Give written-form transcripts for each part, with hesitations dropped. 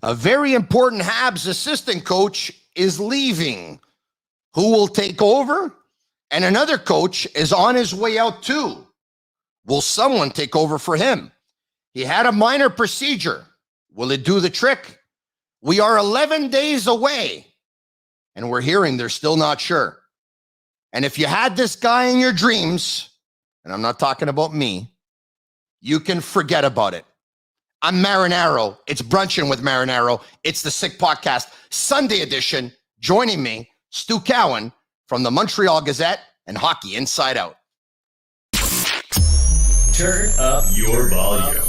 A very important Habs assistant coach is leaving. Who will take over? And another coach is on his way out too. Will someone take over for him? He had a minor procedure. Will it do the trick? We are 11 days away, and we're hearing they're still not sure. And if you had this guy in your dreams, and I'm not talking about me, you can forget about it. I'm Marinaro. It's Brunchin with Marinaro. It's the Sick Podcast, Sunday edition. Joining me, Stu Cowan from the Montreal Gazette and Hockey Inside Out. Turn up your volume.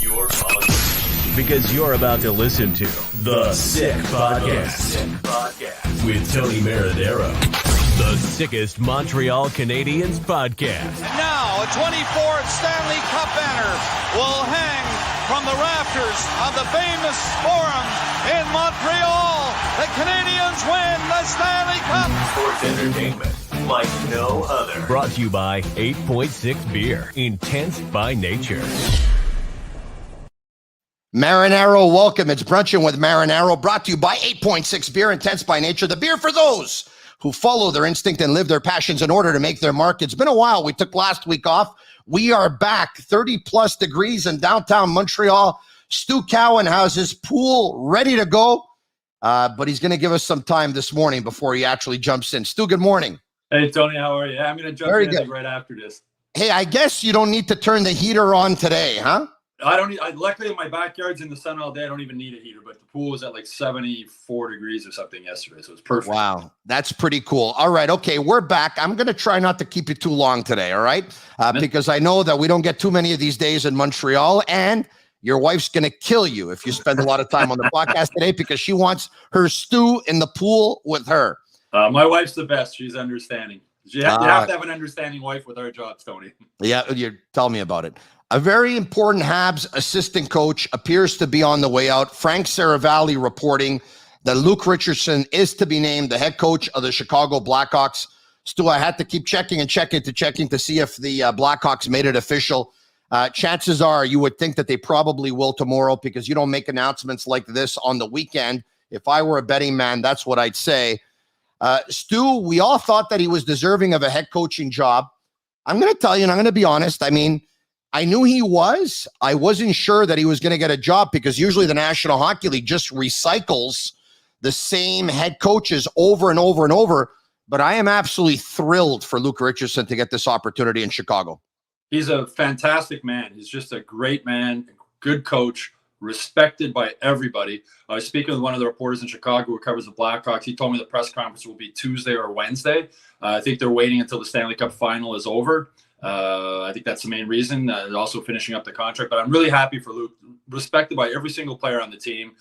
Because you're about to listen to the Sick Podcast with Tony Marinaro. The sickest Montreal Canadiens podcast. And now a 24th Stanley Cup banner will hang from the rafters of the famous Forum in Montreal. The Canadiens win the Stanley Cup. Sports entertainment like no other. Brought to you by 8.6 Beer. Intense by nature. Marinaro, welcome. It's Brunchin with Marinaro, brought to you by 8.6 Beer. Intense by nature. The beer for those who follow their instinct and live their passions in order to make their mark. It's been a while. We took last week off. We are back, 30-plus degrees in downtown Montreal. Stu Cowan has his pool ready to go, but he's going to give us some time this morning before he actually jumps in. Stu, good morning. Hey, Tony, how are you? I'm going to jump in right after this. Hey, I guess you don't need to turn the heater on today, huh? I don't need. Luckily, my backyard's in the sun all day. I don't even need a heater, but the pool was at like 74 degrees or something yesterday, so it's perfect. Wow, that's pretty cool. All right, okay, we're back. I'm going to try not to keep you too long today, all right? Because I know that we don't get too many of these days in Montreal, and your wife's going to kill you if you spend a lot of time on the podcast today because she wants her Stu in the pool with her. My wife's the best. She's understanding. You have to have an understanding wife with our jobs, Tony. Yeah, you tell me about it. A very important Habs assistant coach appears to be on the way out. Frank Saravalli reporting that Luke Richardson is to be named the head coach of the Chicago Blackhawks. Stu, I had to keep checking to see if the Blackhawks made it official. Chances are you would think that they probably will tomorrow because you don't make announcements like this on the weekend. If I were a betting man, that's what I'd say. Stu, we all thought that he was deserving of a head coaching job. I'm going to tell you, and I'm going to be honest, I knew he was. I wasn't sure that he was going to get a job because usually the National Hockey League just recycles the same head coaches over and over and over. But I am absolutely thrilled for Luke Richardson to get this opportunity in Chicago. He's a fantastic man. He's just a great man, good coach, respected by everybody. I was speaking with one of the reporters in Chicago who covers the Blackhawks. He told me the press conference will be Tuesday or Wednesday. I think they're waiting until the Stanley Cup final is over. I think that's the main reason. Also finishing up the contract, but I'm really happy for Luke, respected by every single player on the team.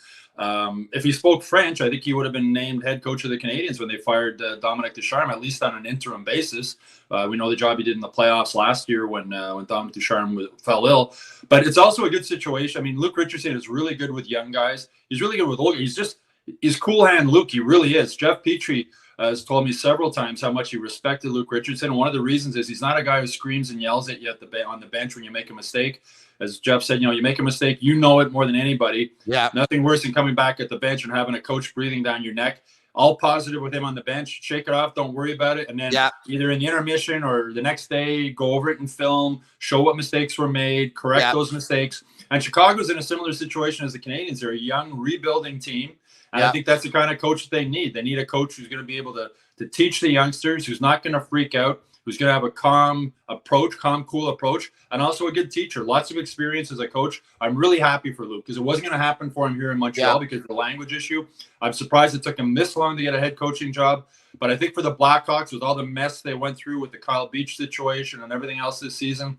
If he spoke French, I think he would have been named head coach of the Canadiens when they fired Dominic Ducharme, at least on an interim basis. We know the job he did in the playoffs last year when Dominic Ducharme fell ill. But it's also a good situation. Luke Richardson is really good with young guys. He's really good with old guys. He's cool hand Luke. He really is. Jeff Petrie has told me several times how much he respected Luke Richardson. And one of the reasons is he's not a guy who screams and yells at you on the bench when you make a mistake. As Jeff said, you make a mistake, you know it more than anybody. Yeah. Nothing worse than coming back at the bench and having a coach breathing down your neck. All positive with him on the bench. Shake it off. Don't worry about it. And then either in the intermission or the next day, go over it in film, show what mistakes were made, correct those mistakes. And Chicago's in a similar situation as the Canadiens. They're a young, rebuilding team. And I think that's the kind of coach that they need. They need a coach who's going to be able to teach the youngsters, who's not going to freak out, who's going to have a calm, cool approach, and also a good teacher. Lots of experience as a coach. I'm really happy for Luke because it wasn't going to happen for him here in Montreal because of the language issue. I'm surprised it took him this long to get a head coaching job. But I think for the Blackhawks, with all the mess they went through with the Kyle Beach situation and everything else this season,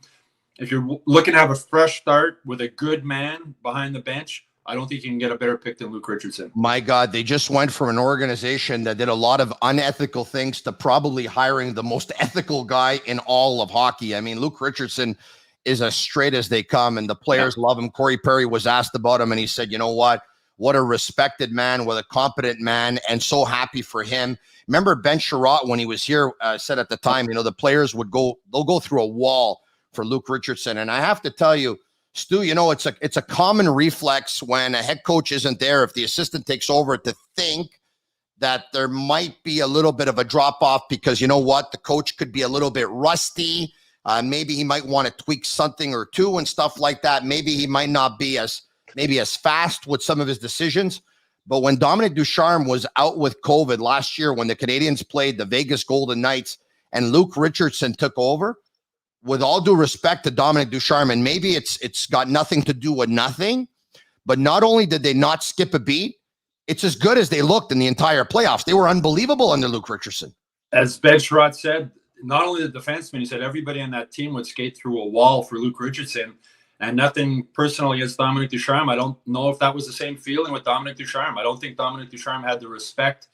if you're looking to have a fresh start with a good man behind the bench, I don't think you can get a better pick than Luke Richardson. My God, they just went from an organization that did a lot of unethical things to probably hiring the most ethical guy in all of hockey. Luke Richardson is as straight as they come, and the players love him. Corey Perry was asked about him, and he said, you know what a respected man, what a competent man, and so happy for him. Remember Ben Sherratt, when he was here, said at the time, the players they'll go through a wall for Luke Richardson. And I have to tell you, Stu, you know, it's a common reflex when a head coach isn't there, if the assistant takes over, to think that there might be a little bit of a drop off because, you know what, the coach could be a little bit rusty. Maybe he might want to tweak something or two and stuff like that. Maybe he might not be as fast with some of his decisions. But when Dominic Ducharme was out with COVID last year, when the Canadiens played the Vegas Golden Knights and Luke Richardson took over, with all due respect to Dominic Ducharme, and maybe it's got nothing to do with nothing, but not only did they not skip a beat, it's as good as they looked in the entire playoffs. They were unbelievable under Luke Richardson. As Ben Sherratt said, not only the defenseman, he said everybody on that team would skate through a wall for Luke Richardson, and nothing personal against Dominic Ducharme. I don't know if that was the same feeling with Dominic Ducharme. I don't think Dominic Ducharme had the respect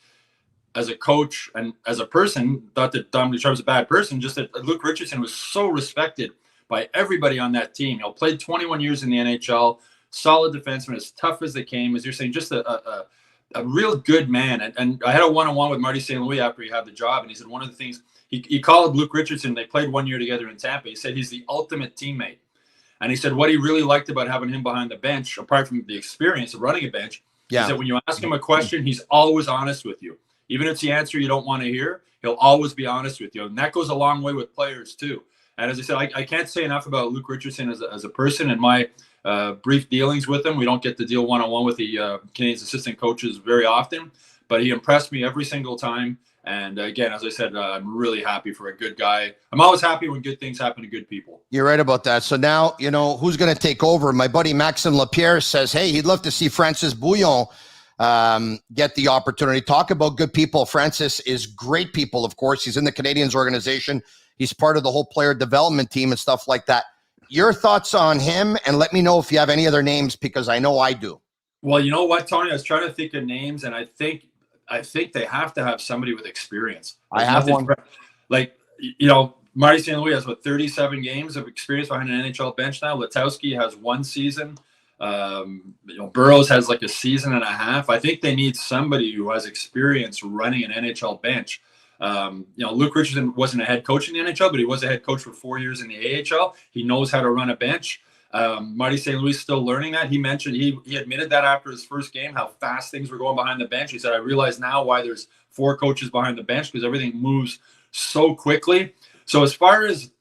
as a coach and as a person. Not that Dominic Ducharme's a bad person, just that Luke Richardson was so respected by everybody on that team. You know, played 21 years in the NHL, solid defenseman, as tough as they came, as you're saying, just a real good man. And I had a one-on-one with Marty St. Louis after he had the job, and he said one of the things, he called Luke Richardson, they played 1 year together in Tampa. He said he's the ultimate teammate. And he said what he really liked about having him behind the bench, apart from the experience of running a bench, is that when you ask him a question, he's always honest with you. Even if it's the answer you don't want to hear, he'll always be honest with you. And that goes a long way with players too. And as I said, I can't say enough about Luke Richardson as a person and my brief dealings with him. We don't get to deal one-on-one with the Canadiens assistant coaches very often, but he impressed me every single time. And again, as I said, I'm really happy for a good guy. I'm always happy when good things happen to good people. You're right about that. So now, you know, who's going to take over? My buddy Maxime Lapierre says, hey, he'd love to see Francis Bouillon get the opportunity. Talk about good people. Francis is great people, of course. He's in the Canadiens organization. He's part of the whole player development team and stuff like that. Your thoughts on him, and let me know if you have any other names, because I know I do. Well, you know what, Tony? I was trying to think of names, and I think they have to have somebody with experience. I have one. Like, you know, Marty St. Louis has, 37 games of experience behind an NHL bench now. Letowski has 1 season. You know, Burroughs has like a season and a half. I think they need somebody who has experience running an NHL bench. You know, Luke Richardson wasn't a head coach in the NHL, but he was a head coach for 4 years in the AHL. He knows how to run a bench. Marty St. Louis still learning that. He mentioned, he admitted that after his first game, how fast things were going behind the bench. He said, I realize now why there's 4 coaches behind the bench, because everything moves so quickly. So as far as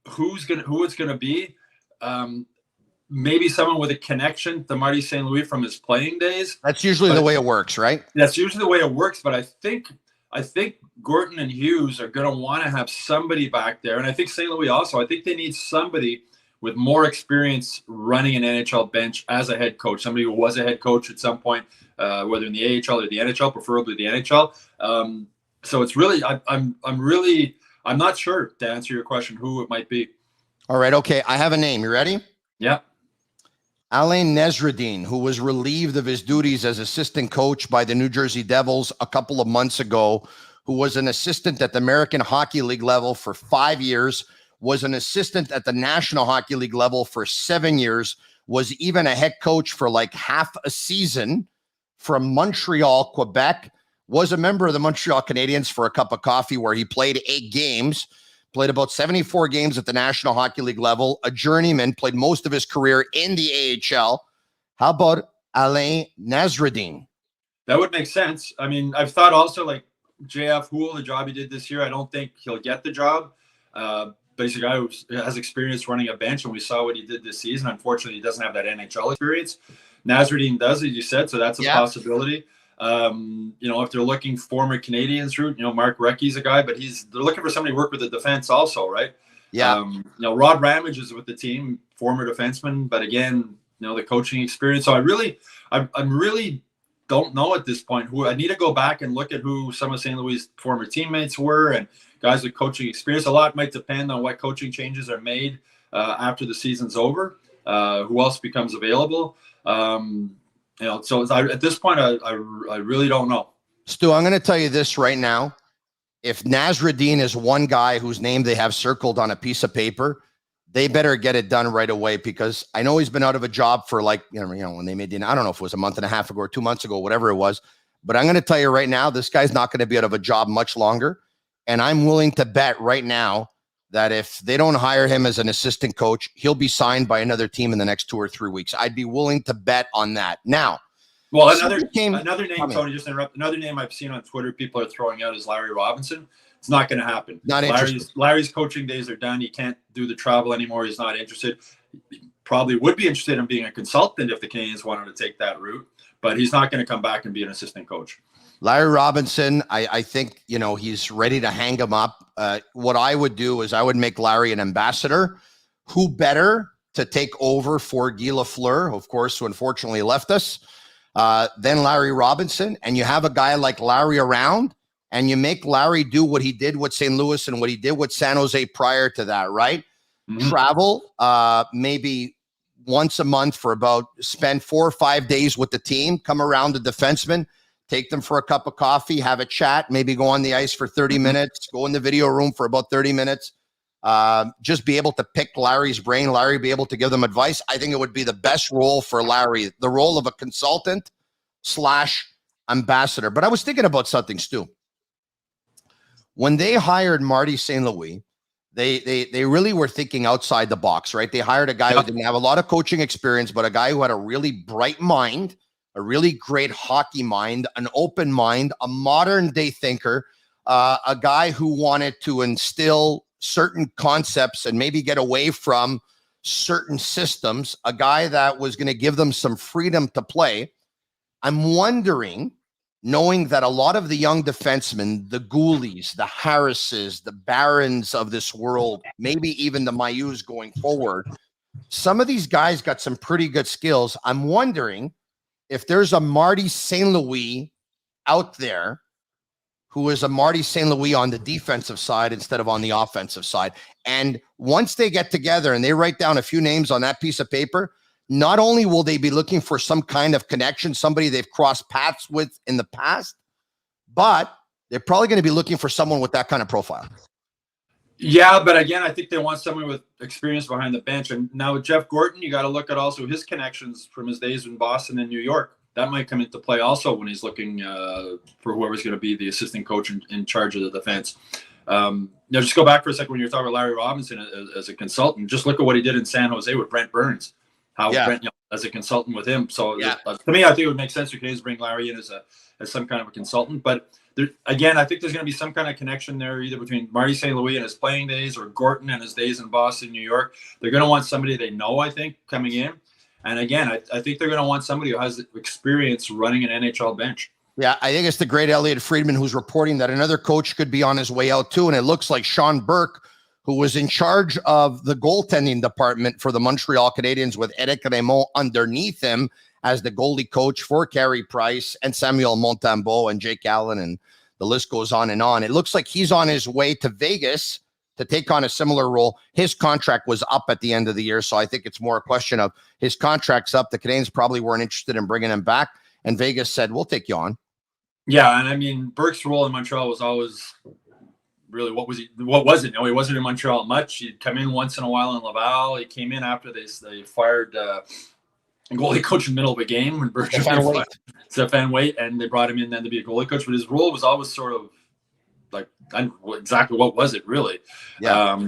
who it's going to be, maybe someone with a connection to Marty St. Louis from his playing days. That's usually the way it works, right? That's usually the way it works. But I think Gorton and Hughes are going to want to have somebody back there. And I think St. Louis also, I think they need somebody with more experience running an NHL bench as a head coach, somebody who was a head coach at some point, whether in the AHL or the NHL, preferably the NHL. So it's really, I'm not sure, to answer your question, who it might be. All right. Okay. I have a name. You ready? Yeah. Alain Nesradine, who was relieved of his duties as assistant coach by the New Jersey Devils a couple of months ago, who was an assistant at the American Hockey League level for 5 years, was an assistant at the National Hockey League level for 7 years, was even a head coach for like half a season from Montreal, Quebec, was a member of the Montreal Canadiens for a cup of coffee, where he played 8 games, played about 74 games at the National Hockey League level, a journeyman, played most of his career in the AHL. How about Alain Nesradine? That would make sense. I mean, I've thought also like JF Houle, the job he did this year, I don't think he'll get the job. But he's a guy who has experience running a bench, and we saw what he did this season. Unfortunately, he doesn't have that NHL experience. Nasreddine does, as you said, so that's a possibility. You know, if they're looking former Canadiens route, you know, Mark Recchi's a guy, but they're looking for somebody to work with the defense also, right? Yeah. You know, Rod Ramage is with the team, former defenseman, but again, you know, the coaching experience. So I really don't know at this point who. I need to go back and look at who some of St. Louis' former teammates were and guys with coaching experience. A lot might depend on what coaching changes are made after the season's over. Who else becomes available? You know, so at this point, I really don't know. Stu, I'm going to tell you this right now. If Nasreddine is one guy whose name they have circled on a piece of paper, they better get it done right away, because I know he's been out of a job for like, you know, when they made I don't know if it was a month and a half ago or 2 months ago, whatever it was. But I'm going to tell you right now, this guy's not going to be out of a job much longer. And I'm willing to bet right now that if they don't hire him as an assistant coach, he'll be signed by another team in the next 2 or 3 weeks. I'd be willing to bet on that. Now, well, another name, Tony, just interrupt. Another name I've seen on Twitter people are throwing out is Larry Robinson. It's not going to happen. Larry's coaching days are done. He can't do the travel anymore. He's not interested. He probably would be interested in being a consultant if the Canadians wanted to take that route, but he's not going to come back and be an assistant coach. Larry Robinson, I think, he's ready to hang him up. What I would do is I would make Larry an ambassador. Who better to take over for Guy Lafleur, of course, who unfortunately left us, then Larry Robinson, and you have a guy like Larry around, and you make Larry do what he did with St. Louis and what he did with San Jose prior to that, right? Mm-hmm. Travel, maybe once a month for spend 4 or 5 days with the team, come around the defenseman, take them for a cup of coffee, have a chat, maybe go on the ice for 30 minutes, go in the video room for about 30 minutes, just be able to pick Larry's brain, Larry be able to give them advice. I think it would be the best role for Larry, the role of a consultant / ambassador. But I was thinking about something, Stu. When they hired Marty St. Louis, they really were thinking outside the box, right? They hired a guy who didn't have a lot of coaching experience, but a guy who had a really bright mind, a really great hockey mind, an open mind, a modern day thinker, a guy who wanted to instill certain concepts and maybe get away from certain systems, a guy that was going to give them some freedom to play. I'm wondering, knowing that a lot of the young defensemen, the Ghoulies, the Harrises, the Barons of this world, maybe even the Mayus going forward, some of these guys got some pretty good skills. I'm wondering if there's a Marty St. Louis out there who is a Marty St. Louis on the defensive side instead of on the offensive side. And once they get together and they write down a few names on that piece of paper, not only will they be looking for some kind of connection, somebody they've crossed paths with in the past, but they're probably going to be looking for someone with that kind of profile. Yeah, but again, I think they want someone with experience behind the bench. And now with Jeff Gorton, you got to look at also his connections from his days in Boston and New York. That might come into play also when he's looking for whoever's going to be the assistant coach in charge of the defense. Now, just go back for a second when you're talking about Larry Robinson as a consultant. Just look at what he did in San Jose with Brent Burns. Brent, as a consultant with him. So to me, I think it would make sense for Canadians to bring Larry in as some kind of a consultant. But again, I think there's going to be some kind of connection there, either between Marty St. Louis and his playing days or Gorton and his days in Boston, New York. They're going to want somebody they know, I think, coming in. And again, I think they're going to want somebody who has experience running an NHL bench. Yeah, I think it's the great Elliot Friedman who's reporting that another coach could be on his way out too. And it looks like Sean Burke, who was in charge of the goaltending department for the Montreal Canadiens with Eric Raymond underneath him as the goalie coach for Carey Price and Samuel Montembeault and Jake Allen, and the list goes on and on. It looks like he's on his way to Vegas to take on a similar role. His contract was up at the end of the year, so I think it's more a question of his contract's up. The Canadiens probably weren't interested in bringing him back, and Vegas said, we'll take you on. Yeah, and I mean, Burke's role in Montreal was always really, what was it? No, he wasn't in Montreal much. He'd come in once in a while in Laval. He came in after they fired a goalie coach in the middle of a game when Brunchin Stefan Waite, and they brought him in then to be a goalie coach. But his role was always sort of like, exactly what was it really? Yeah.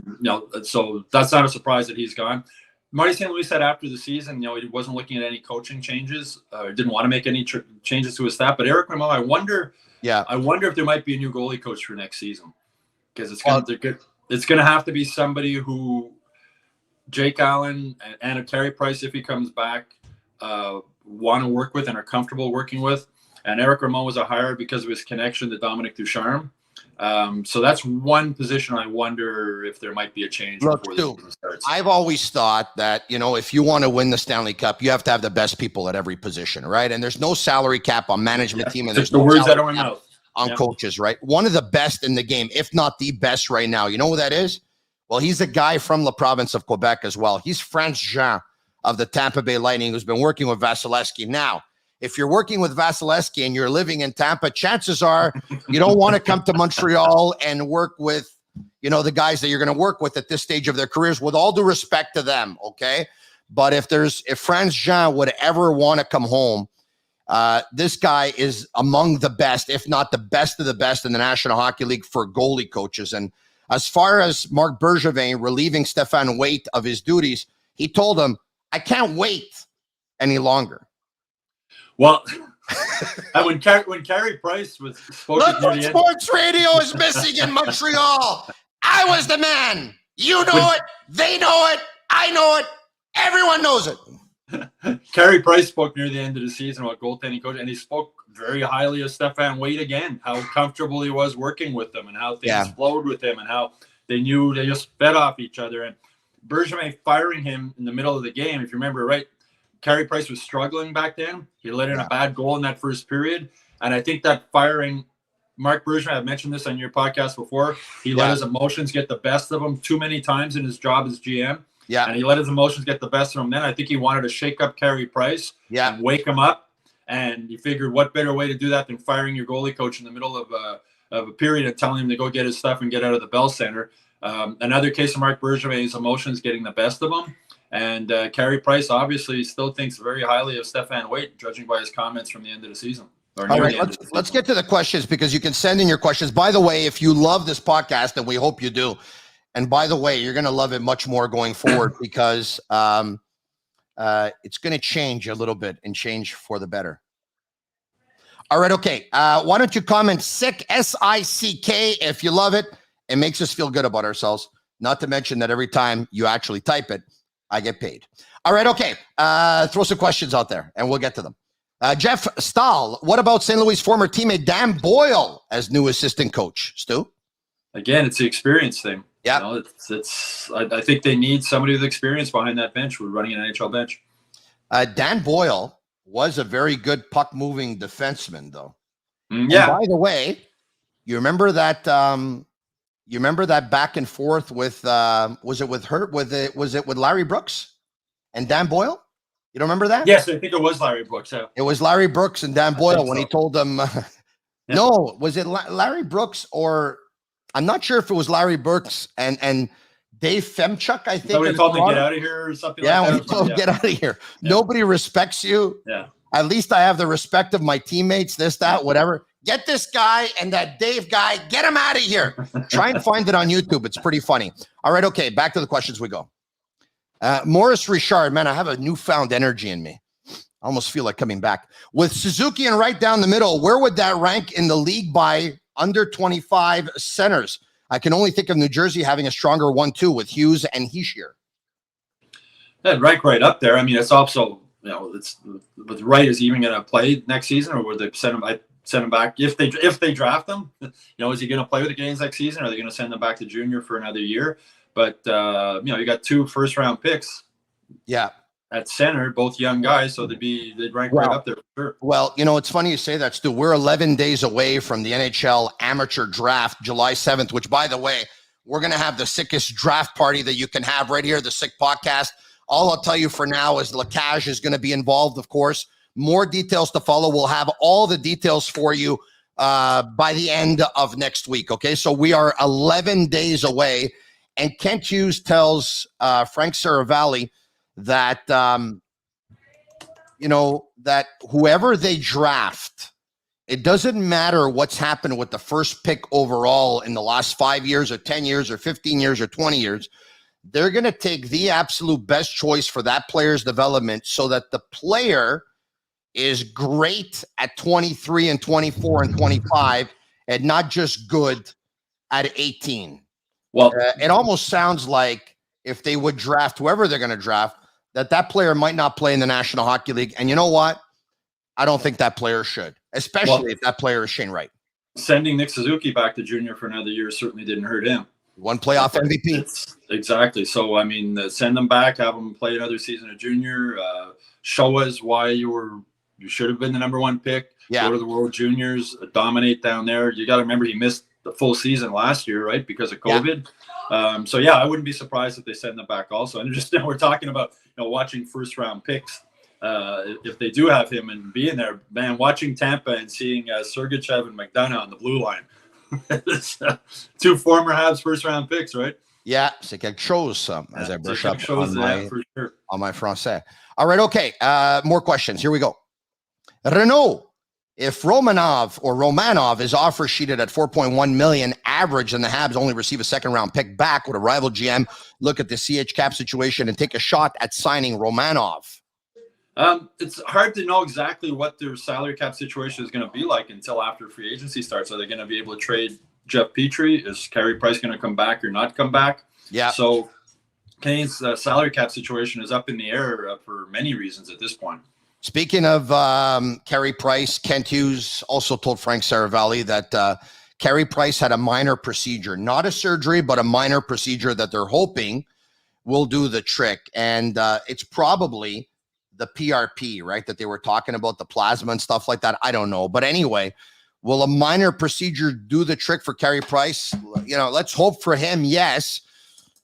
So that's not a surprise that he's gone. Marty St. Louis said after the season, he wasn't looking at any coaching changes, didn't want to make any changes to his staff. But Eric Raymond, I wonder if there might be a new goalie coach for next season, because it's going to have to be somebody who Jake Allen and Carey Price, if he comes back, want to work with and are comfortable working with. And Eric Raymond was a hire because of his connection to Dominic Ducharme. So that's one position I wonder if there might be a change before the season starts. I've always thought that, if you want to win the Stanley Cup, you have to have the best people at every position, right? And there's no salary cap on management team, and there's no words out of my mouth on coaches, right? One of the best in the game, if not the best right now. You know who that is? Well, he's a guy from the province of Quebec as well. He's Franz Jean of the Tampa Bay Lightning, who's been working with Vasilevsky. Now, if you're working with Vasilevsky and you're living in Tampa, chances are you don't want to come to Montreal and work with, the guys that you're going to work with at this stage of their careers, with all due respect to them, okay? But if Franz Jean would ever want to come home, this guy is among the best, if not the best of the best in the National Hockey League for goalie coaches. And As far as Marc Bergevin relieving Stéphane Waite of his duties, he told him, I can't wait any longer. Well, when Carey Price spoke Look at near what the end, sports radio is missing in Montreal. I was the man. You know it. They know it. I know it. Everyone knows it. Carey Price spoke near the end of the season about goaltending coach, and he spoke very highly of Stéphane Waite again, how comfortable he was working with them and how things flowed with him and how they knew they just fed off each other. And Bergevin firing him in the middle of the game, if you remember right, Carey Price was struggling back then. He let in a bad goal in that first period. And I think that firing, Marc Bergevin, I've mentioned this on your podcast before, he let his emotions get the best of him too many times in his job as GM. Yeah. And he let his emotions get the best of him then. I think he wanted to shake up Carey Price and wake him up. And he figured what better way to do that than firing your goalie coach in the middle of a period and telling him to go get his stuff and get out of the Bell Center. Another case of Marc Bergevin, his emotions getting the best of him. And Carey Price obviously still thinks very highly of Stéphane Waite, judging by his comments from the end of the season. All right, let's get to the questions because you can send in your questions. By the way, if you love this podcast, and we hope you do, and by the way, you're going to love it much more going forward because it's going to change a little bit and change for the better. All right, okay. Why don't you comment sick, S-I-C-K, if you love it. It makes us feel good about ourselves. Not to mention that every time you actually type it, I get paid. All right, okay. Throw some questions out there, and we'll get to them. Jeff Stahl, what about St. Louis' former teammate Dan Boyle as new assistant coach? Stu? Again, it's the experience thing. Yeah, you know, I think they need somebody with experience behind that bench. We're running an NHL bench. Dan Boyle was a very good puck-moving defenseman, though. Yeah. And by the way, you remember that? You remember that back and forth with? Was it with Larry Brooks and Dan Boyle? You don't remember that? Yes, I think it was Larry Brooks. Yeah. It was Larry Brooks and Dan Boyle when he told them. No, was it Larry Brooks or? I'm not sure if it was Larry Brooks and Dave Femchuk, I think. Somebody told him to get out of here or something like that. Yeah, when he told him get out of here. Yeah. Nobody respects you. Yeah. At least I have the respect of my teammates, this, that, whatever. Get this guy and that Dave guy, get him out of here. Try and find it on YouTube. It's pretty funny. All right, okay, back to the questions we go. Maurice Richard, man, I have a newfound energy in me. I almost feel like coming back. With Suzuki and right down the middle, where would that rank in the league by under 25 centers? I can only think of New Jersey having a stronger 1-2 with Hughes and Hischier. That rank right up there. I mean, it's also, you know, it's with Wright, is he even going to play next season, or would they send him back if they draft him? You know, is he going to play with the Canadiens next season? Or are they going to send him back to junior for another year? But you know, you got 2 first-round picks. Yeah. At center, both young guys, so they'd rank right up there for sure. Well, you know, it's funny you say that, Stu. We're 11 days away from the NHL amateur draft, July 7th, which, by the way, we're going to have the sickest draft party that you can have right here, the Sick Podcast. All I'll tell you for now is Lacage is going to be involved, of course. More details to follow. We'll have all the details for you by the end of next week, okay? So we are 11 days away, and Kent Hughes tells Frank Saravalli that, you know, that whoever they draft, it doesn't matter what's happened with the first pick overall in the last 5 years or 10 years or 15 years or 20 years. They're going to take the absolute best choice for that player's development so that the player is great at 23 and 24 and 25 and not just good at 18. Well, it almost sounds like if they would draft whoever they're going to draft, that player might not play in the National Hockey League. And you know what? I don't think that player should, especially if that player is Shane Wright. Sending Nick Suzuki back to junior for another year certainly didn't hurt him. One playoff MVP. Exactly. So, I mean, send them back, have them play another season of junior, show us why you should have been the number 1 pick. Yeah. Go to the World Juniors, dominate down there. You got to remember he missed the full season last year, right, because of COVID. Yeah. So, yeah, I wouldn't be surprised if they send them back also. And just now we're talking about, you know, watching first-round picks. If they do have him and be in there, man, watching Tampa and seeing Sergachev and McDonough on the blue line. 2 former Habs first-round picks, right? Yeah, c'est quelque chose, as I brush up on my français. All right, okay, more questions. Here we go. Renault if Romanov is offer sheeted at $4.1 million average, and the Habs only receive a second round pick back, would a rival GM look at the CH cap situation and take a shot at signing Romanov? It's hard to know exactly what their salary cap situation is going to be like until after free agency starts. Are they going to be able to trade Jeff Petrie? Is Carey Price going to come back or not come back? Yeah. So Canadians' salary cap situation is up in the air for many reasons at this point. Speaking of Carey Price, Kent Hughes also told Frank Saravalli that Carey Price had a minor procedure, not a surgery, but a minor procedure that they're hoping will do the trick. And it's probably the PRP, right, that they were talking about, the plasma and stuff like that. I don't know. But anyway, will a minor procedure do the trick for Carey Price? You know, let's hope for him, yes.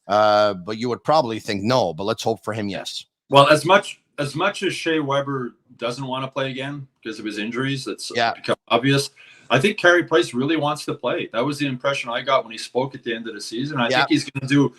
But you would probably think no, but let's hope for him, yes. Well, as much as Shea Weber doesn't want to play again because of his injuries, that's become obvious. I think Carey Price really wants to play. That was the impression I got when he spoke at the end of the season. I think he's going to do.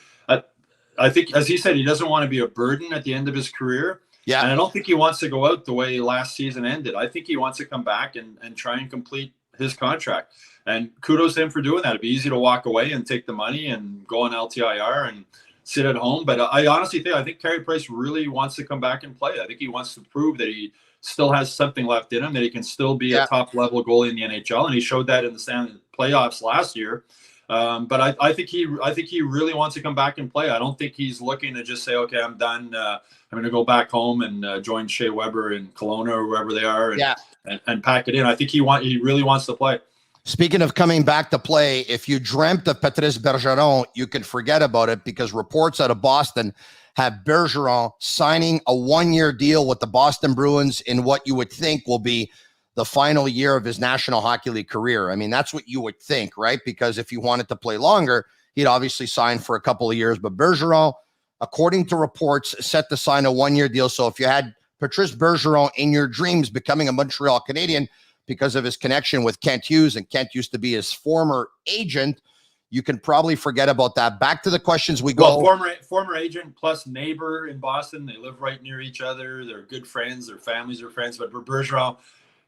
I think, as he said, he doesn't want to be a burden at the end of his career. Yeah, and I don't think he wants to go out the way last season ended. I think he wants to come back and try and complete his contract. And kudos to him for doing that. It'd be easy to walk away and take the money and go on LTIR and sit at home. But I honestly think Carey Price really wants to come back and play. I think he wants to prove that he still has something left in him, that he can still be a top level goalie in the NHL. And he showed that in the playoffs last year. But I think he really wants to come back and play. I don't think he's looking to just say, okay, I'm done. I'm going to go back home and join Shea Weber in Kelowna or wherever they are and pack it in. I think he really wants to play. Speaking of coming back to play, if you dreamt of Patrice Bergeron, you could forget about it, because reports out of Boston have Bergeron signing a 1-year deal with the Boston Bruins in what you would think will be the final year of his National Hockey League career. I mean, that's what you would think, right? Because if he wanted to play longer, he'd obviously sign for a couple of years. But Bergeron, according to reports, set to sign a 1-year deal. So if you had Patrice Bergeron in your dreams becoming a Montreal Canadian because of his connection with Kent Hughes, and Kent used to be his former agent, you can probably forget about that. Back to the questions we go. Well, former agent plus neighbor in Boston. They live right near each other. They're good friends. Their families are friends. But for Bergeron,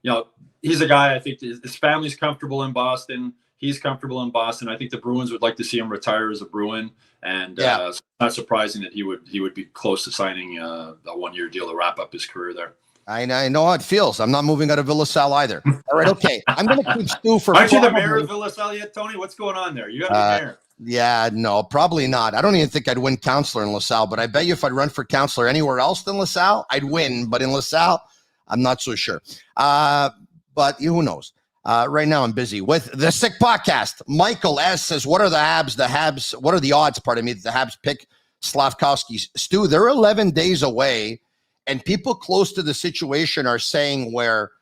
you know, he's a guy, I think his family's comfortable in Boston. He's comfortable in Boston. I think the Bruins would like to see him retire as a Bruin. And it's not surprising that he would be close to signing a 1-year deal to wrap up his career there. I know how it feels. I'm not moving out of Villa Sal either. All right, okay. I'm going to keep Stu for. Aren't you the mayor of Villa Sal yet, Tony? What's going on there? You got to be mayor. Yeah, no, probably not. I don't even think I'd win councillor in LaSalle, but I bet you if I'd run for councillor anywhere else than LaSalle, I'd win. But in LaSalle, I'm not so sure. But who knows? Right now, I'm busy with the Sick Podcast. Michael S. says, what are the Habs? What are the odds, pardon me, that the Habs pick Slavkovsky? Stu, they're 11 days away. And people close to the situation are saying where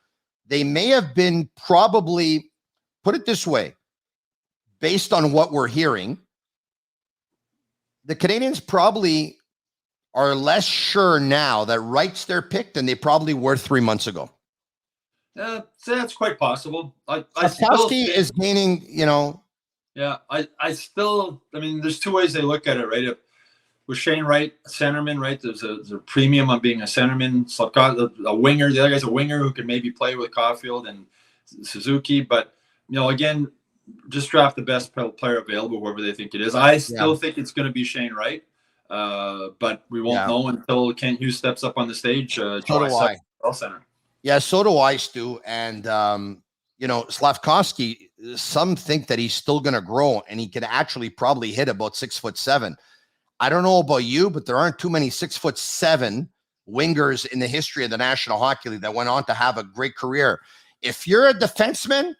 they may have been probably, put it this way, based on what we're hearing, the Canadians probably are less sure now that Wright's their pick than they probably were 3 months ago. So that's quite possible. Slavkovsky is gaining, you know. Yeah, I mean, there's two ways they look at it, right? With Shane Wright, a centerman, right? There's a premium on being a centerman. A winger. The other guy's a winger who can maybe play with Caulfield and Suzuki. But, you know, again, just draft the best player available, whoever they think it is. I still think it's going to be Shane Wright. But we won't know until Kent Hughes steps up on the stage. So do I. Center. Yeah, so do I, Stu. And, you know, Slavkovsky, some think that he's still going to grow and he can actually probably hit about 6'7". I don't know about you, but there aren't too many 6'7" wingers in the history of the National Hockey League that went on to have a great career. If you're a defenseman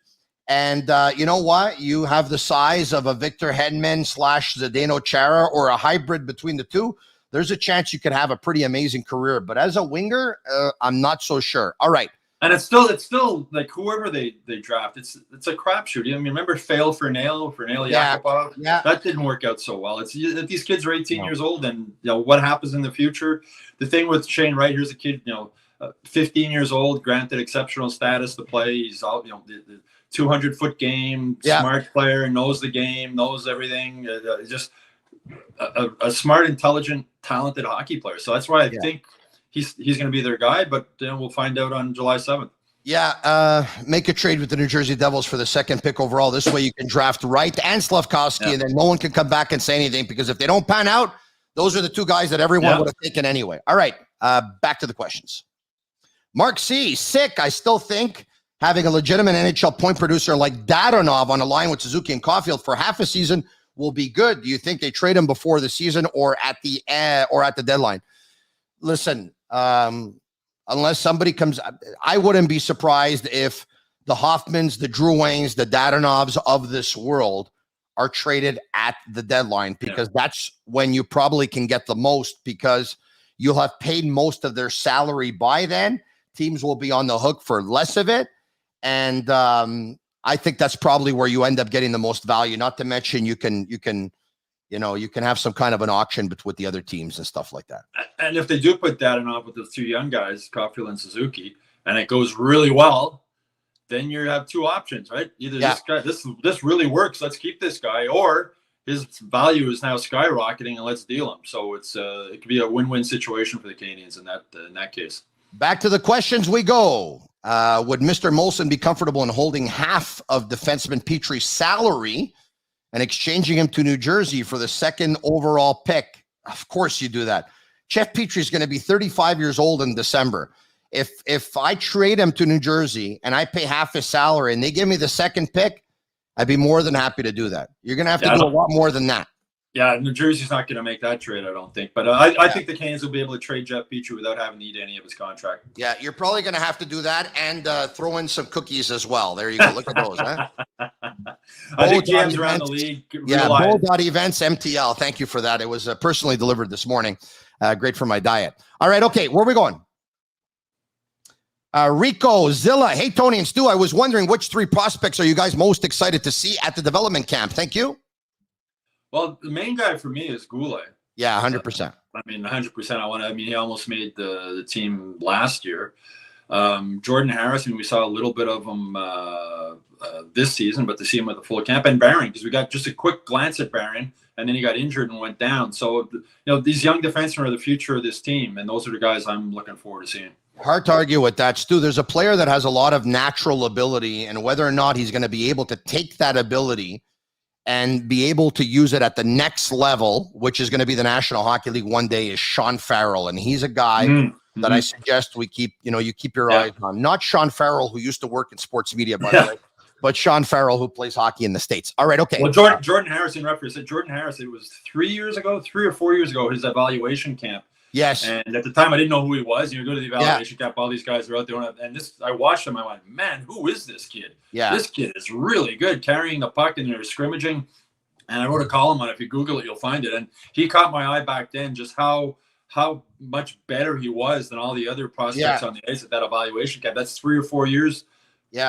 and you know what, you have the size of a Victor Hedman / Zdeno Chara or a hybrid between the two, there's a chance you could have a pretty amazing career. But as a winger, I'm not so sure. All right. And it's still like whoever they draft, it's a crapshoot. I mean, remember Fernale Yakupov? Yeah. That didn't work out so well. It's these kids are 18 years old, and you know what happens in the future. The thing with Shane Wright, here's a kid, 15 years old, granted exceptional status to play. He's all the 200-foot game, smart player, knows the game, knows everything. Just a smart, intelligent, talented hockey player. So that's why I think he's going to be their guy, but we'll find out on July 7th. Make a trade with the New Jersey Devils for the second pick overall. This way you can draft Wright and Slavkovsky, and then no one can come back and say anything, because if they don't pan out, those are the two guys that everyone would have taken anyway. All right, back to the questions. Mark C. Sick. I still think having a legitimate NHL point producer like Dadonov on a line with Suzuki and Caulfield for half a season will be good. Do you think they trade him before the season or at the deadline? Listen, unless somebody comes, I wouldn't be surprised if the Hoffmans, the Drew Waynes, the Dadonovs of this world are traded at the deadline, because that's when you probably can get the most, because you'll have paid most of their salary by then. Teams will be on the hook for less of it. And I think that's probably where you end up getting the most value. Not to mention you can have some kind of an auction with the other teams and stuff like that. And if they do put Dadonov with the two young guys, Caulfield and Suzuki, and it goes really well, then you have two options, right? Either this guy, this really works, let's keep this guy, or his value is now skyrocketing and let's deal him. So it could be a win-win situation for the Canadiens in that case. Back to the questions we go. Would Mr. Molson be comfortable in holding half of defenseman Petrie's salary and exchanging him to New Jersey for the second overall pick? Of course you do that. Jeff Petrie is going to be 35 years old in December. If I trade him to New Jersey and I pay half his salary and they give me the second pick, I'd be more than happy to do that. You're going to have to do a lot more than that. Yeah, New Jersey's not going to make that trade, I don't think. But I think the Canadiens will be able to trade Jeff Petrie without having to eat any of his contract. Yeah, you're probably going to have to do that and throw in some cookies as well. There you go. Look at those, huh? I think GMs around the league realize. Bull.events MTL. Thank you for that. It was personally delivered this morning. Great for my diet. All right, okay, where are we going? Rico Zilla. Hey, Tony and Stu, I was wondering which three prospects are you guys most excited to see at the development camp? Thank you. Well, the main guy for me is Goulet. Yeah, 100%. I mean, 100%. He almost made the team last year. Jordan Harris, we saw a little bit of him this season, but to see him with the full camp, and Barron, because we got just a quick glance at Barron, and then he got injured and went down. So, these young defensemen are the future of this team, and those are the guys I'm looking forward to seeing. Hard to argue with that, Stu. There's a player that has a lot of natural ability, and whether or not he's going to be able to take that ability and be able to use it at the next level, which is going to be the National Hockey League one day, is Sean Farrell. And he's a guy that I suggest we keep, you keep your eyes on. Not Sean Farrell, who used to work in sports media, by the way, but Sean Farrell, who plays hockey in the States. All right, okay. Well, Jordan Harris, in reference to Jordan Harris, it was 3 or 4 years ago, his evaluation camp. Yes. And at the time, I didn't know who he was. You go to the evaluation camp, all these guys are out there. And I watched him. I went, man, who is this kid? Yeah. This kid is really good, carrying the puck and they're scrimmaging. And I wrote a column on it. If you Google it, you'll find it. And he caught my eye back then, just how much better he was than all the other prospects on the ice at that evaluation camp. That's 3 or 4 years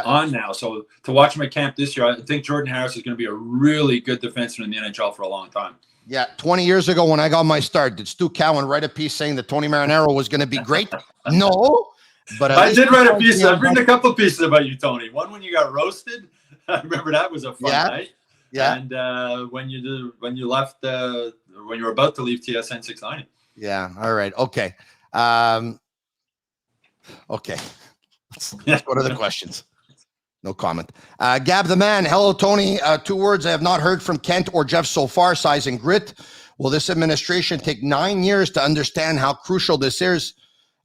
on now. So to watch him at camp this year, I think Jordan Harris is going to be a really good defenseman in the NHL for a long time. Yeah, 20 years ago when I got my start, did Stu Cowan write a piece saying that Tony Marinaro was going to be great? No, but I did write a piece. I've written a couple of pieces about you, Tony. One when you got roasted. I remember that was a fun night. Yeah, and when you left, when you were about to leave TSN 690. Yeah. All right. Okay. Okay. Let's go to the questions. No comment. Gab the man. Hello, Tony. 2 words I have not heard from Kent or Jeff so far. Size and grit. Will this administration take 9 years to understand how crucial this is?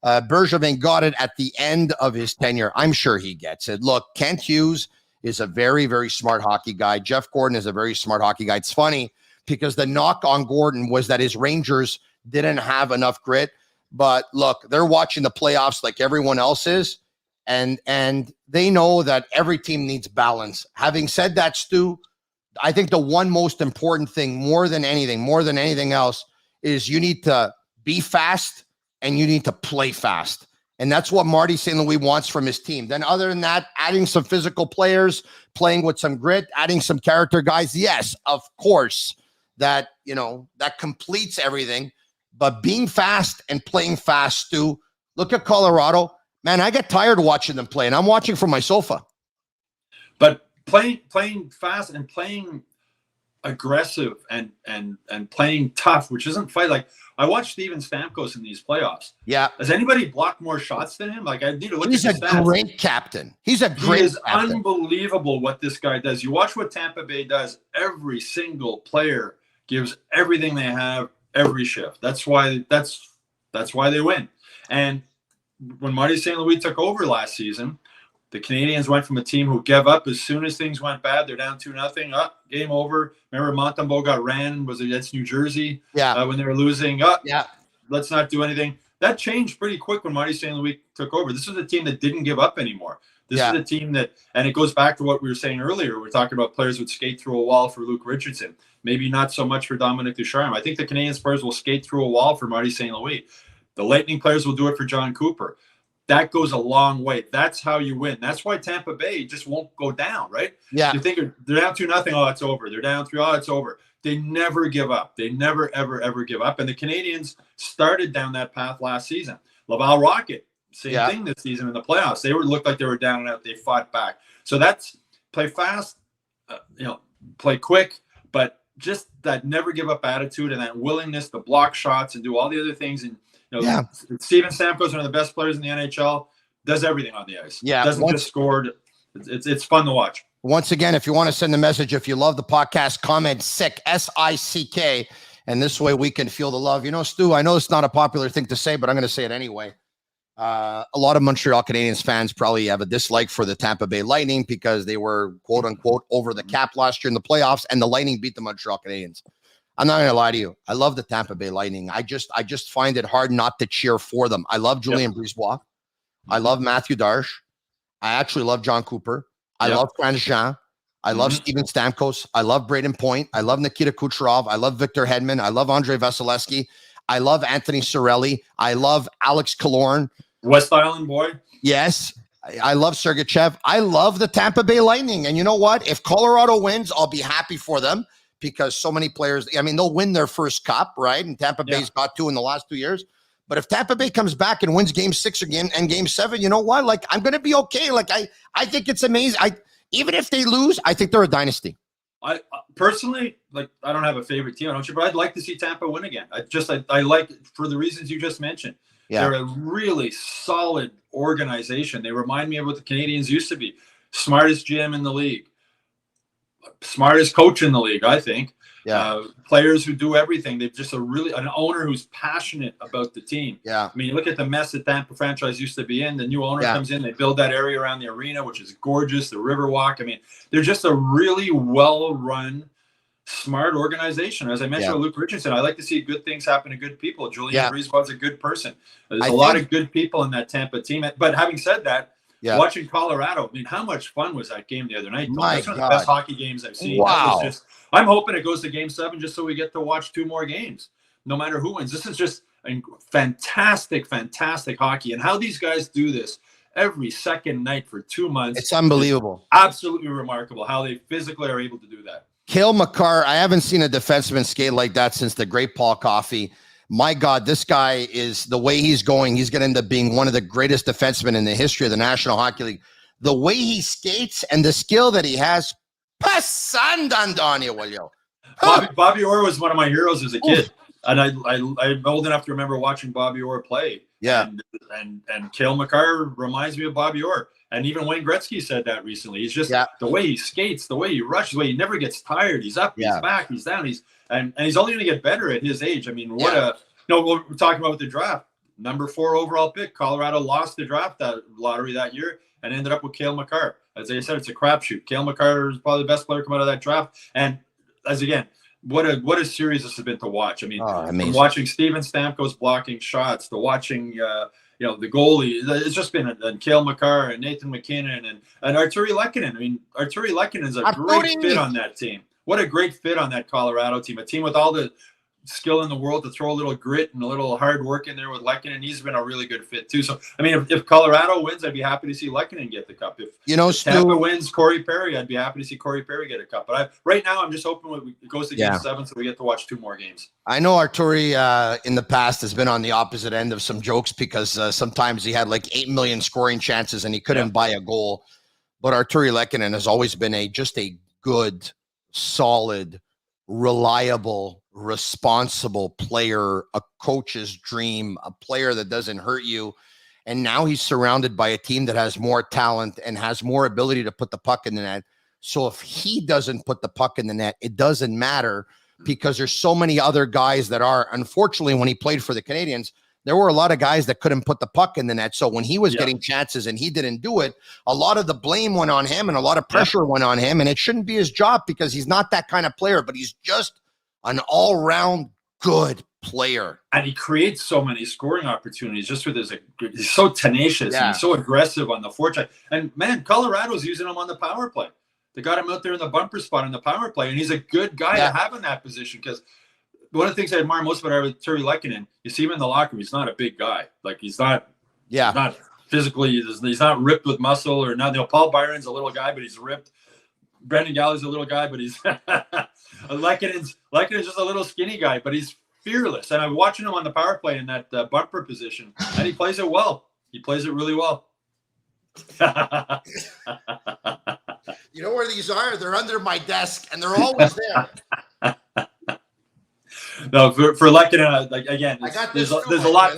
Bergevin got it at the end of his tenure. I'm sure he gets it. Look, Kent Hughes is a very, very smart hockey guy. Jeff Gordon is a very smart hockey guy. It's funny because the knock on Gordon was that his Rangers didn't have enough grit. But look, they're watching the playoffs like everyone else is. And they know that every team needs balance. Having said that, Stu, I think the one most important thing, more than anything else, is you need to be fast and you need to play fast. And that's what Marty St. Louis wants from his team. Then other than that, adding some physical players, playing with some grit, adding some character guys. Yes, of course, that completes everything. But being fast and playing fast, Stu, look at Colorado. Man, I get tired watching them play, and I'm watching from my sofa. But playing fast and playing aggressive and playing tough, which isn't fight. Like I watched Steven Stamkos in these playoffs. Yeah. Has anybody blocked more shots than him? Like I need to look He's at a the stats. great captain. He's a great He is captain. unbelievable what this guy does. You watch what Tampa Bay does. Every single player gives everything they have every shift. That's why they win. And when Marty St. Louis took over last season, the Canadians went from a team who gave up as soon as things went bad. They're down 2-0. Game over. Remember, Montembeault got ran. Was it against New Jersey? Yeah. When they were losing. Yeah. Let's not do anything. That changed pretty quick when Marty St. Louis took over. This was a team that didn't give up anymore. This is a team that, and it goes back to what we were saying earlier. We're talking about players would skate through a wall for Luke Richardson. Maybe not so much for Dominic Ducharme. I think the Canadian Spurs will skate through a wall for Marty St. Louis. The Lightning players will do it for John Cooper. That goes a long way. That's how you win. That's why Tampa Bay just won't go down, right? Yeah. You think they're down 2-0. Oh, it's over. They're down 3. Oh, it's over. They never give up. They never, ever, ever give up. And the Canadians started down that path last season. Laval Rocket, same thing this season in the playoffs. They looked like they were down and out. They fought back. So that's play fast, play quick, but just that never give up attitude and that willingness to block shots and do all the other things. And Steven Stamkos, one of the best players in the NHL, does everything on the ice. Yeah, doesn't just score. It's fun to watch. Once again, if you want to send a message, if you love the podcast, comment SICK, SICK, and this way we can feel the love. Stu, I know it's not a popular thing to say, but I'm going to say it anyway. A lot of Montreal Canadiens fans probably have a dislike for the Tampa Bay Lightning because they were, quote unquote, over the cap last year in the playoffs, and the Lightning beat the Montreal Canadiens. I'm not going to lie to you. I love the Tampa Bay Lightning. I just find it hard not to cheer for them. I love Julien Brisebois. I love Matthew Darche. I actually love John Cooper. I love Franz Jean. I love Steven Stamkos. I love Braden Point. I love Nikita Kucherov. I love Victor Hedman. I love Andrei Vasilevsky. I love Anthony Cirelli. I love Alex Killorn. West Island boy. Yes. I love Sergachev. I love the Tampa Bay Lightning. And you know what? If Colorado wins, I'll be happy for them because so many players, they'll win their first cup, right? And Tampa Bay's got 2 in the last 2 years. But if Tampa Bay comes back and wins game 6 again and game 7, you know what? Like, I'm going to be okay. Like, I think it's amazing. Even if they lose, I think they're a dynasty. I personally, I don't have a favorite team, but I'd like to see Tampa win again. I like it for the reasons you just mentioned. Yeah. They're a really solid organization. They remind me of what the Canadians used to be. Smartest GM in the league. Smartest coach in the league, I think. Yeah. Players who do everything. They're just an owner who's passionate about the team. Yeah. I mean, you look at the mess that Tampa franchise used to be in. The new owner comes in. They build that area around the arena, which is gorgeous. The Riverwalk. I mean, they're just a really well-run, smart organization. As I mentioned with Luke Richardson, I like to see good things happen to good people. Julien Brisebois is a good person. There's a lot of good people in that Tampa team. But having said that, watching Colorado, I mean, how much fun was that game the other night? That's one of the best hockey games I've seen. Wow. I'm hoping it goes to game 7 just so we get to watch 2 more games, no matter who wins. This is just fantastic, fantastic hockey. And how these guys do this every second night for 2 months. It's unbelievable. Absolutely remarkable how they physically are able to do that. Cale Makar, I haven't seen a defenseman skate like that since the great Paul Coffey. My God, this guy is, the way he's going, he's going to end up being one of the greatest defensemen in the history of the National Hockey League. The way he skates and the skill that he has, Bobby Orr was one of my heroes as a kid. And I'm old enough to remember watching Bobby Orr play. Yeah. And Cale Makar reminds me of Bobby Orr. And even Wayne Gretzky said that recently. He's just the way he skates, the way he rushes, the way he never gets tired. He's up, he's back, he's down. He's only going to get better at his age. I mean, what we're talking about with the draft. Number 4 overall pick. Colorado lost the draft lottery that year and ended up with Cale Makar. As I said, it's a crapshoot. Cale Makar is probably the best player coming out of that draft. And what a series this has been to watch. I mean, from watching Steven Stamkos blocking shots to watching the goalie. It's just been Cale Makar and Nathan McKinnon and Arturi Lehkonen. I mean, Arturi Lehkonen is a great fit on that team. What a great fit on that Colorado team. A team with all the skill in the world to throw a little grit and a little hard work in there with Lehkonen. He's been a really good fit too. So, I mean, if Colorado wins, I'd be happy to see Lehkonen get the cup. If Tampa wins, Corey Perry, I'd be happy to see Corey Perry get a cup. But right now, I'm just hoping it goes to game 7 so we get to watch 2 more games. I know Arturi in the past has been on the opposite end of some jokes because sometimes he had like 8 million scoring chances and he couldn't buy a goal. But Arturi Lehkonen has always been just a good, solid reliable, responsible player, a coach's dream, a player that doesn't hurt you. And now he's surrounded by a team that has more talent and has more ability to put the puck in the net. So if he doesn't put the puck in the net, it doesn't matter, because there's so many other guys that are. Unfortunately, when he played for the Canadiens, there were a lot of guys that couldn't put the puck in the net. So when he was getting chances and he didn't do it, a lot of the blame went on him and a lot of pressure went on him. And it shouldn't be his job, because he's not that kind of player, but he's just an all-round good player. And he creates so many scoring opportunities just with he's so tenacious and he's so aggressive on the forecheck. And man, Colorado's using him on the power play. They got him out there in the bumper spot on the power play, and he's a good guy to have in that position, because one of the things I admire most about Terry Lehkonen, you see him in the locker room, he's not a big guy. Like, he's not physically, he's not ripped with muscle or nothing. Paul Byron's a little guy, but he's ripped. Brendan Gallagher's a little guy, but he's Lehkonen's just a little skinny guy, but he's fearless. And I'm watching him on the power play in that bumper position, and he plays it well. He plays it really well. You know where these are? They're under my desk, and they're always there. No, for Lehkonen, like, again, there's a lot.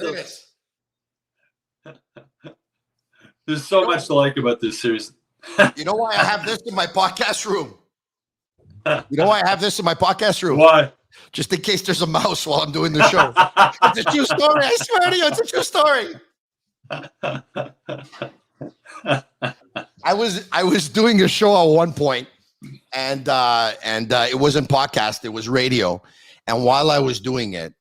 There's so much to like about this series. You know why I have this in my podcast room? You know why I have this in my podcast room? Why? Just in case there's a mouse while I'm doing the show. It's a true story. I swear to you, it's a true story. I was doing a show at one point, and it wasn't podcast, it was radio. And while I was doing it,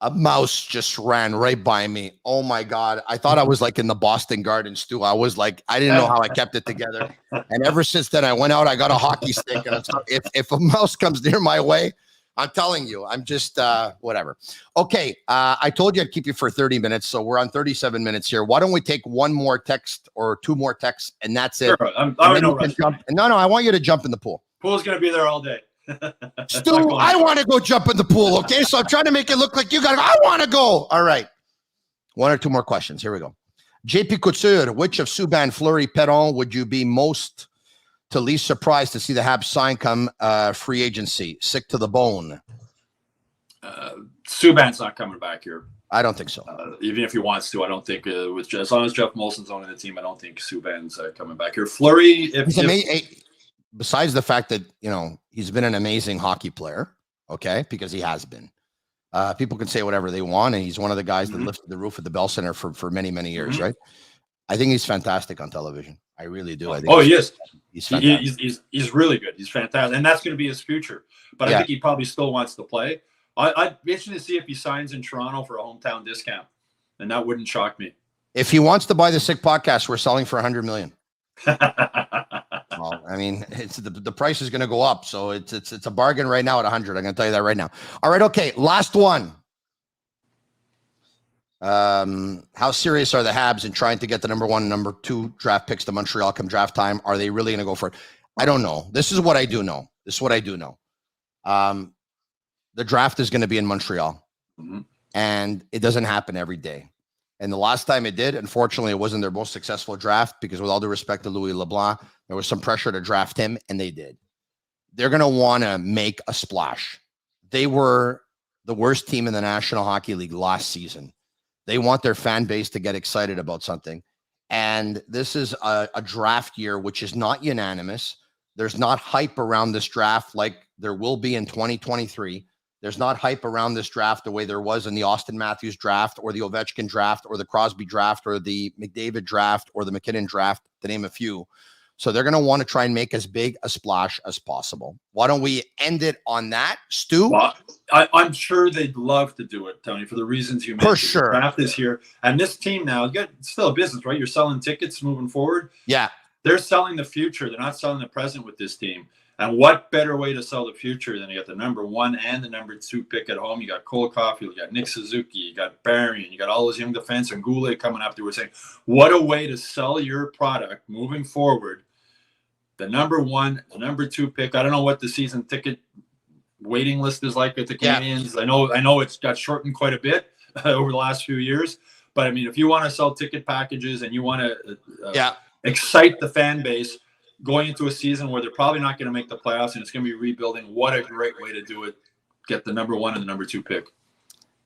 a mouse just ran right by me. Oh my God. I thought I was like in the Boston Garden, Stu. I was like, I didn't know how I kept it together. And ever since then, I went out, I got a hockey stick. And if a mouse comes near my way, I'm telling you, I'm just whatever. Okay. I told you I'd keep you for 30 minutes. So we're on 37 minutes here. Why don't we take one more text or two more texts, and that's it. Sure. I want you to jump in the pool. Pool's going to be there all day. Stu, I want to go jump in the pool, okay? So I'm trying to make it look like you got to go. I want to go. All right. One or two more questions. Here we go. JP Couture, which of Subban, Fleury, Perron would you be most to least surprised to see the Habs sign come free agency? Sick to the bone. Subban's not coming back here. I don't think so. Even if he wants to, I don't think as long as Jeff Molson's owning the team, I don't think Subban's coming back here. Fleury, besides the fact that, you know, he's been an amazing hockey player, okay, because he has been. People can say whatever they want, and he's one of the guys that lifted the roof at the Bell Center for many, many years, right? I think he's fantastic on television. I really do. I think he is. He's fantastic. He's really good. He's fantastic, and that's going to be his future. But I think he probably still wants to play. I'd be interested to see if he signs in Toronto for a hometown discount, and that wouldn't shock me. If he wants to buy the Sick Podcast, we're selling for $100 million. Well, I mean, it's the price is going to go up, so it's a bargain right now at 100. I'm going to tell you that right now. All right, okay, last one. How serious are the Habs in trying to get the number 1 and number 2 draft picks to Montreal come draft time? Are they really going to go for it? I don't know. This is what I do know. The draft is going to be in Montreal, and it doesn't happen every day. And the last time it did, unfortunately, it wasn't their most successful draft, because with all due respect to Louis LeBlanc, there was some pressure to draft him, and they did. They're going to want to make a splash. They were the worst team in the National Hockey League last season. They want their fan base to get excited about something. And this is a draft year, which is not unanimous. There's not hype around this draft like there will be in 2023. There's not hype around this draft the way there was in the Austin Matthews draft or the Ovechkin draft or the Crosby draft or the McDavid draft or the McKinnon draft, to name a few. So they're going to want to try and make as big a splash as possible. Why don't we end it on that, Stu? Well, I'm sure they'd love to do it, Tony, for the reasons you mentioned. For sure. The draft is here. And this team now, it's still a business, right? You're selling tickets moving forward. Yeah. They're selling the future. They're not selling the present with this team. And what better way to sell the future than you got the number 1 and the number 2 pick at home? You got Cole Caulfield, you got Nick Suzuki, you got Barry, and you got all those young defense and Goulet coming up. They were saying, what a way to sell your product moving forward. The number 1, the number 2 pick. I don't know what the season ticket waiting list is like at the Canadiens. Yeah. I know it's got shortened quite a bit over the last few years. But I mean, if you want to sell ticket packages and you want to excite the fan base, going into a season where they're probably not going to make the playoffs and it's going to be rebuilding. What a great way to do it. Get the number 1 and the number 2 pick.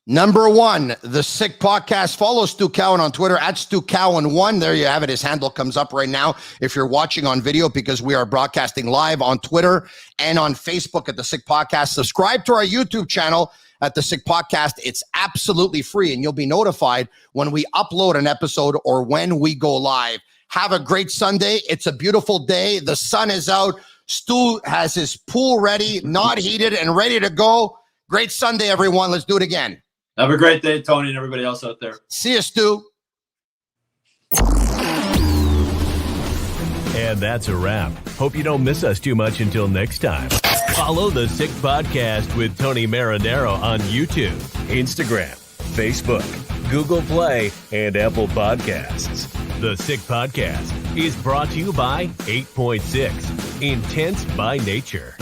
Number 1, the Sick Podcast. Follow Stu Cowan on Twitter at Stu Cowan1. There you have it. His handle comes up right now if you're watching on video, because we are broadcasting live on Twitter and on Facebook at the Sick Podcast. Subscribe to our YouTube channel at the Sick Podcast. It's absolutely free, and you'll be notified when we upload an episode or when we go live. Have a great Sunday. It's a beautiful day. The sun is out. Stu has his pool ready, not heated, and ready to go. Great Sunday, everyone. Let's do it again. Have a great day, Tony, and everybody else out there. See you, Stu. And that's a wrap. Hope you don't miss us too much until next time. Follow the Sick Podcast with Tony Marinaro on YouTube, Instagram, Facebook, Google Play, and Apple Podcasts. The Sick Podcast is brought to you by 8.6, Intense by Nature.